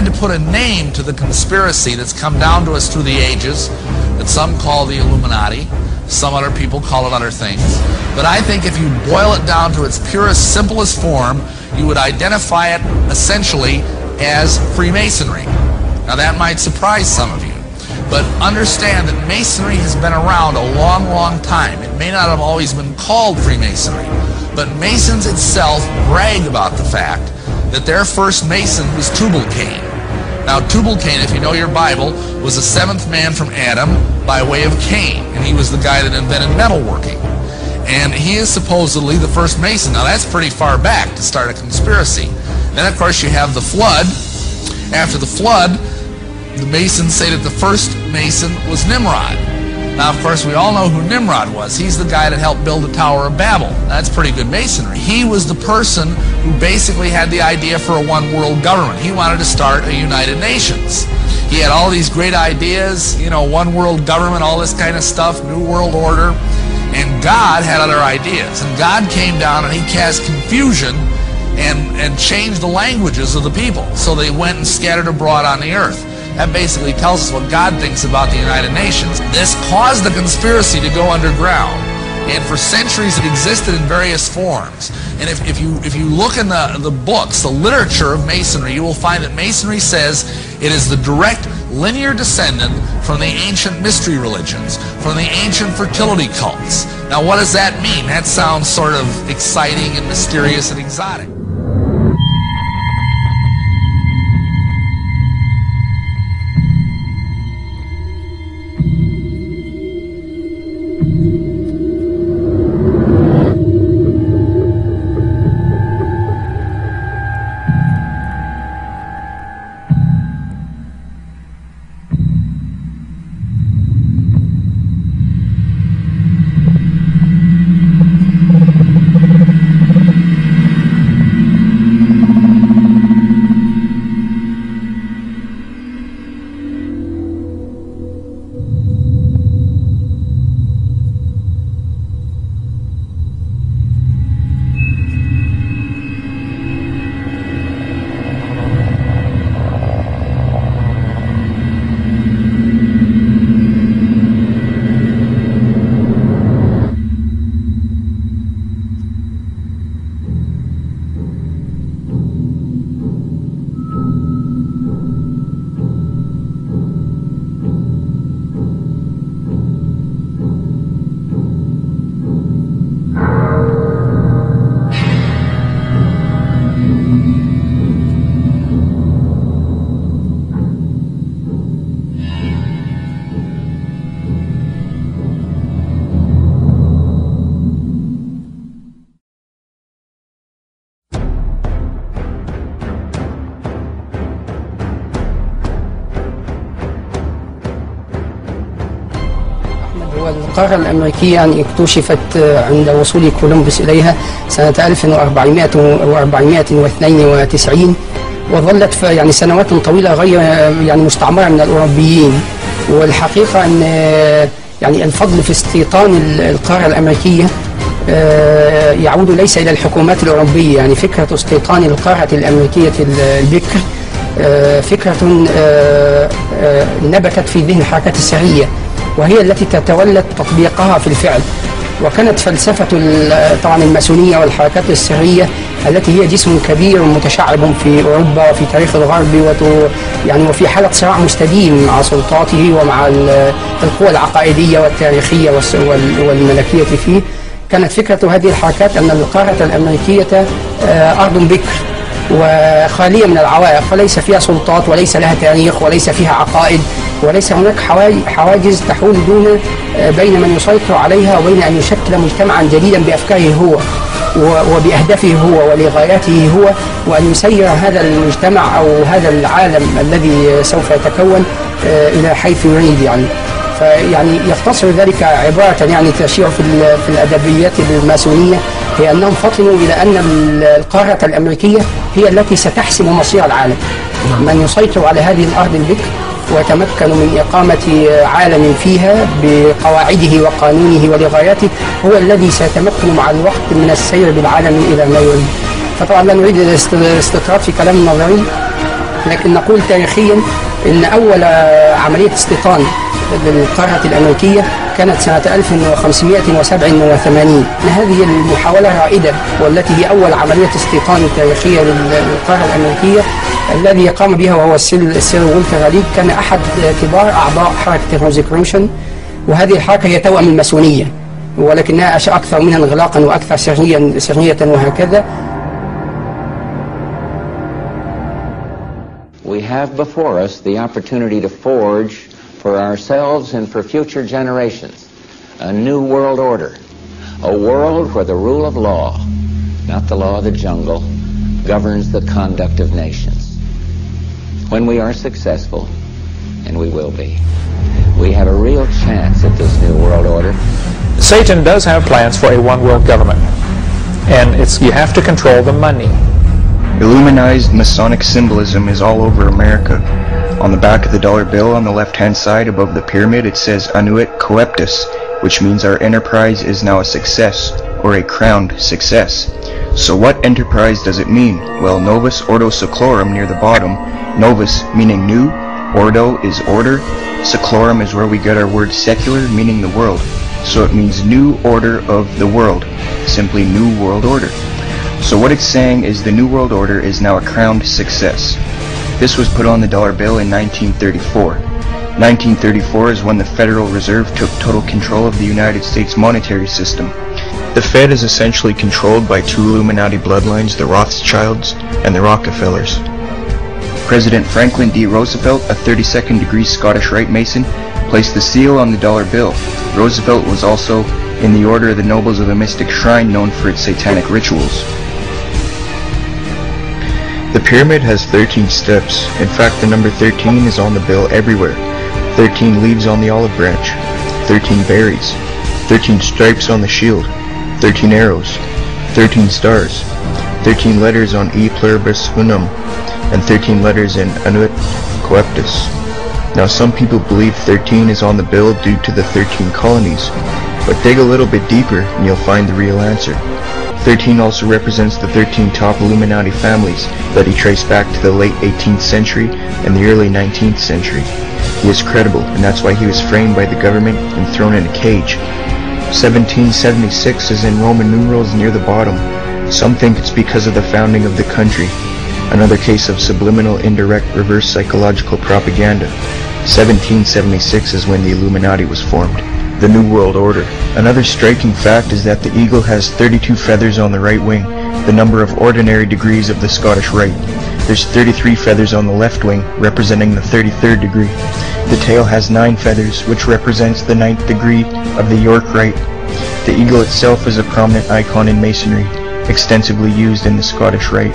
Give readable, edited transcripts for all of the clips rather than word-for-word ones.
had to put a name to the conspiracy that's come down to us through the ages, that some call the Illuminati, some other people call it other things. But I think if you boil it down to its purest, simplest form, you would identify it essentially as Freemasonry. Now that might surprise some of you, but understand that Masonry has been around a long, long time. It may not have always been called Freemasonry, but Masons itself brag about the fact that their first Mason was Tubal-Cain. Now Tubal-Cain, if you know your Bible, was the seventh man from Adam by way of Cain, and he was the guy that invented metalworking. And he is supposedly the first Mason. Now that's pretty far back to start a conspiracy. Then of course you have the flood. After the flood, the Masons say that the first Mason was Nimrod. Now of course we all know who Nimrod was. He's the guy that helped build the Tower of Babel. That's pretty good Masonry. He was the person who basically had the idea for a one world government. He wanted to start a United Nations. He had all these great ideas, you know, one world government, all this kind of stuff, new world order. And God had other ideas. And God came down and he cast confusion and changed the languages of the people. So they went and scattered abroad on the earth. That basically tells us what God thinks about the United Nations. This caused the conspiracy to go underground. And for centuries it existed in various forms. And if you look in the books, the literature of Masonry, you will find that Masonry says it is the direct linear descendant from the ancient mystery religions, from the ancient fertility cults. Now what does that mean? That sounds sort of exciting and mysterious and exotic. القارة الأمريكية يعني اكتشفت عند وصول كولومبوس إليها سنة 1492 وظلت يعني سنوات طويلة غير يعني مستعمرة من الأوروبيين. والحقيقة أن يعني الفضل في استيطان القارة الأمريكية يعود ليس إلى الحكومات الأوروبية. يعني فكرة استيطان القارة الأمريكية البكر فكرة نبتت في ذهن الحركات السرية، وهي التي تتولى تطبيقها في الفعل. وكانت فلسفة طبعا الماسونية والحركات السرية التي هي جسم كبير متشعب في أوروبا وفي تاريخ الغرب يعني وفي حالة صراع مستديم مع سلطاته ومع القوى العقائدية والتاريخية والملكية فيه. كانت فكرة هذه الحركات أن القارة الأمريكية أرض بكر وخالية من العوائق، فليس فيها سلطات وليس لها تاريخ وليس فيها عقائد وليس هناك حواجز تحول بين من يسيطر عليها وبين أن يشكل مجتمعا جديدا بأفكاره هو وبأهدافه هو ولغاياته هو، وأن يسير هذا المجتمع أو هذا العالم الذي سوف يتكون إلى حيث يريد. فيعني يختصر ذلك عبارة يعني تشير في الأدبيات الماسونية هي أنهم فطنوا إلى أن القارة الأمريكية هي التي ستحسم مصير العالم. من يسيطر على هذه الأرض البكر ويتمكن من إقامة عالم فيها بقواعده وقانونه ولغاياته هو الذي سيتمكن مع الوقت من السير بالعالم إلى ما يريد. فطبعا لا نريد الاستطراد في كلام نظري، لكن نقول تاريخيا ان اول عملية استيطان للقارة الأمريكية كانت سنة 1587. هذه المحاولة رائدة والتي هي أول عملية استيطان تاريخية للقارة الأمريكية الذي قام بها وهو السير والتر ريد، كان أحد كبار أعضاء حركة الروزيكروشن، وهذه الحركة هي توأم الماسونية ولكنها أكثر منها انغلاقا وأكثر سرية وهكذا. We have before us the opportunity to forge for ourselves and for future generations a new world order, a world where the rule of law, not the law of the jungle, governs the conduct of nations. When we are successful, and we will be, we have a real chance at this new world order. Satan does have plans for a one-world government, and you have to control the money. Illuminized Masonic symbolism is all over America. On the back of the dollar bill on the left-hand side above the pyramid it says Annuit Coeptus, which means our enterprise is now a success, or a crowned success. So what enterprise does it mean? Well, Novus Ordo Seclorum near the bottom, Novus meaning new, Ordo is order, Seclorum is where we get our word secular, meaning the world. So it means new order of the world, simply new world order. So what it's saying is the new world order is now a crowned success. This was put on the dollar bill in 1934. 1934 is when the Federal Reserve took total control of the United States monetary system. The Fed is essentially controlled by two Illuminati bloodlines, the Rothschilds and the Rockefellers. President Franklin D. Roosevelt, a 32nd degree Scottish Rite Mason, placed the seal on the dollar bill. Roosevelt was also in the Order of the Nobles of a mystic shrine known for its satanic rituals. The pyramid has 13 steps. In fact, the number 13 is on the bill everywhere. 13 leaves on the olive branch, 13 berries, 13 stripes on the shield, 13 arrows, 13 stars, 13 letters on E pluribus unum, and 13 letters in Annuit Coeptus. Now some people believe 13 is on the bill due to the 13 colonies, but dig a little bit deeper and you'll find the real answer. 13 also represents the 13 top Illuminati families that he traced back to the late 18th century and the early 19th century. He is credible, and that's why he was framed by the government and thrown in a cage. 1776 is in Roman numerals near the bottom. Some think it's because of the founding of the country. Another case of subliminal, indirect, reverse psychological propaganda. 1776 is when the Illuminati was formed. The New World Order. Another striking fact is that the eagle has 32 feathers on the right wing, the number of ordinary degrees of the Scottish Rite. There's 33 feathers on the left wing, representing the 33rd degree. The tail has 9 feathers, which represents the 9th degree of the York Rite. The eagle itself is a prominent icon in Masonry, extensively used in the Scottish Rite.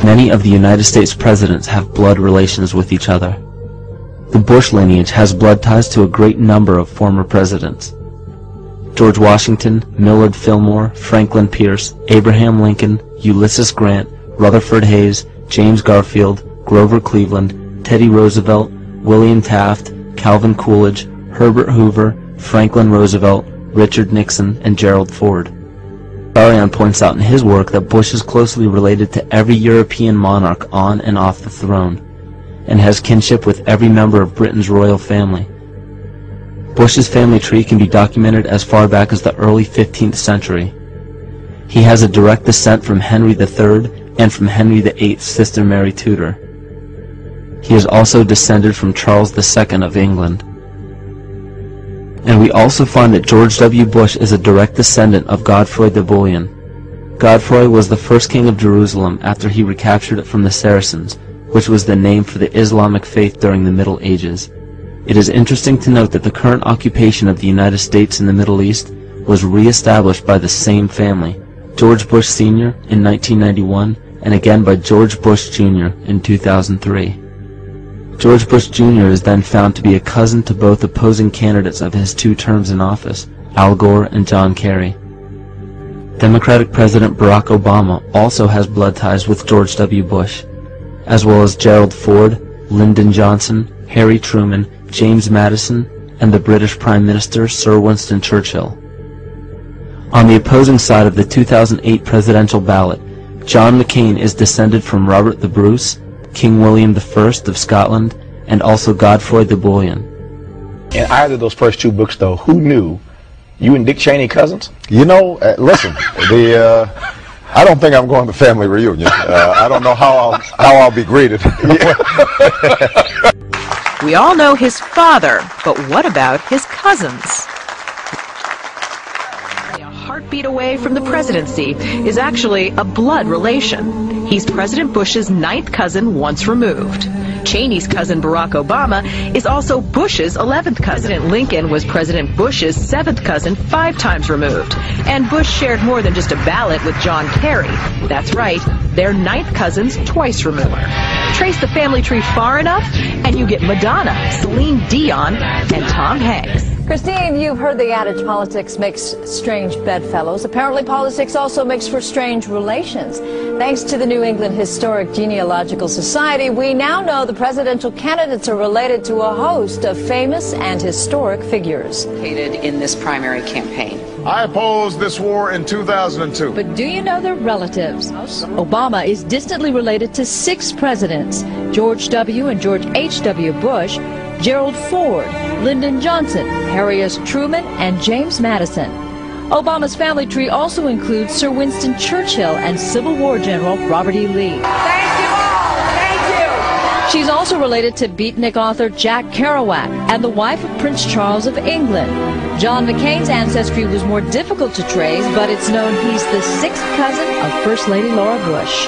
Many of the United States presidents have blood relations with each other. The Bush lineage has blood ties to a great number of former presidents. George Washington, Millard Fillmore, Franklin Pierce, Abraham Lincoln, Ulysses Grant, Rutherford Hayes, James Garfield, Grover Cleveland, Teddy Roosevelt, William Taft, Calvin Coolidge, Herbert Hoover, Franklin Roosevelt, Richard Nixon, and Gerald Ford. Barion points out in his work that Bush is closely related to every European monarch on and off the throne, and has kinship with every member of Britain's royal family. Bush's family tree can be documented as far back as the early 15th century. He has a direct descent from Henry III and from Henry VIII's sister Mary Tudor. He is also descended from Charles II of England. And we also find that George W. Bush is a direct descendant of Godfrey de Bouillon. Godfrey was the first king of Jerusalem after he recaptured it from the Saracens, which was the name for the Islamic faith during the Middle Ages. It is interesting to note that the current occupation of the United States in the Middle East was re-established by the same family, George Bush Sr. in 1991, and again by George Bush Jr. in 2003. George Bush Jr. is then found to be a cousin to both opposing candidates of his 2 terms in office, Al Gore and John Kerry. Democratic President Barack Obama also has blood ties with George W. Bush, as well as Gerald Ford, Lyndon Johnson, Harry Truman, James Madison, and the British Prime Minister Sir Winston Churchill. On the opposing side of the 2008 presidential ballot, John McCain is descended from Robert the Bruce, King William I of Scotland, and also Godfrey the Bullion. In either of those first two books, though, who knew you and Dick Cheney cousins? You know, listen, I don't think I'm going to family reunion. I don't know how I'll be greeted. We all know his father, but what about his cousins? A heartbeat away from the presidency is actually a blood relation. He's President Bush's 9th cousin once removed. Cheney's cousin Barack Obama is also Bush's 11th cousin. President Lincoln was President Bush's 7th cousin 5 times removed. And Bush shared more than just a ballot with John Kerry. That's right, they're 9th cousins twice removed. Trace the family tree far enough, and you get Madonna, Celine Dion, and Tom Hanks. Christine, you've heard the adage politics makes strange bedfellows. Apparently politics also makes for strange relations. Thanks to the New England Historic Genealogical Society, we now know the presidential candidates are related to a host of famous and historic figures. In this primary campaign. I opposed this war in 2002. But do you know their relatives? Obama is distantly related to 6 presidents: George W. and George H.W. Bush, Gerald Ford, Lyndon Johnson, Harry S. Truman, and James Madison. Obama's family tree also includes Sir Winston Churchill and Civil War General Robert E. Lee. Thank you all. Thank you. She's also related to beatnik author Jack Kerouac and the wife of Prince Charles of England. John McCain's ancestry was more difficult to trace, but it's known he's the 6th cousin of First Lady Laura Bush.